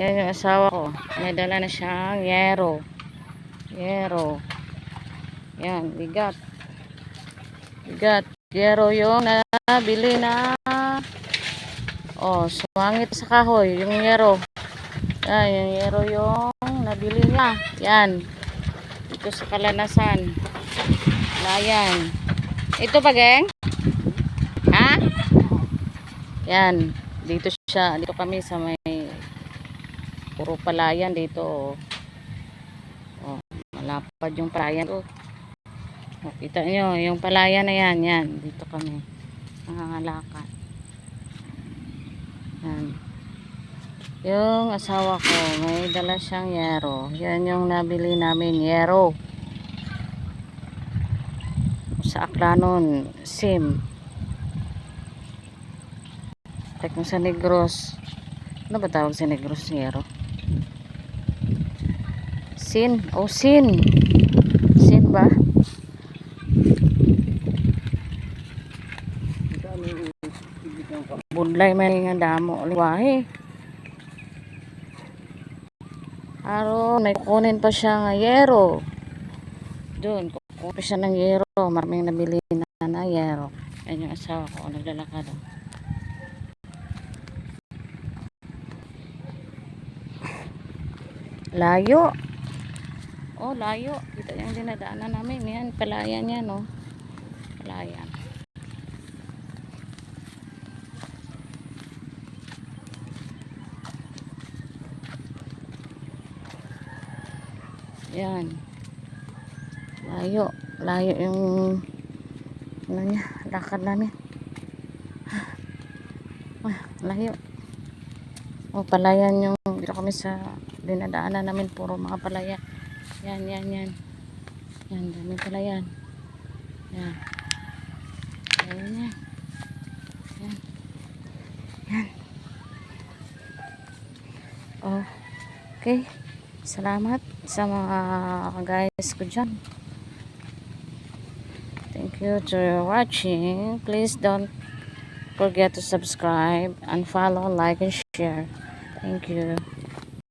Yan yung asawa ko. May dala na siyang yero. Yero. Yan, bigat. Bigat. Yero yung nabili na. Oh, sumangit sa kahoy. Yung yero. Yan, yung yero yung nabili niya. Yan. Dito sa Kalanasan. Layan. Ito pa, geng? Ha? Yan. Dito siya. Dito kami sa may puro palayan dito. Oh, malapad yung palayan. Oh, kita nyo, yung palayan na yan. Yan. Dito kami. Nangangalakad. Yan. Yung asawa ko, may dala siyang yero. Yan yung nabili namin, yero. Sa Aklanon, SIM. Tek mo sa Negros. Ano ba tawag sa Negros, yero? Sin. Oh, sin. Sin ba? Budlay may nga damo. Liwahe. Aro, may kukunin pa siya nga yero. Doon, kukunin pa siya ng yero. Maraming nabili na yero. Yan yung asawa ko. Naglalakad. Layo. Oh, layo. Kita yung dinadaanan namin. Yan, palayan yan, oh. Palayan. Yan. Layo. Layo yung ano niya, lakad namin. Layo. Oh, palayan yung dito kami sa dinadaanan namin. Puro mga palayan. Yan, yan, yan. Yan, dami palayan. Yan. Yan, yan. Yan. Yan. Oh, okay. Salamat sa mga guys ko dyan. Thank you for watching. Please don't forget to subscribe and follow, like, and share. Thank you.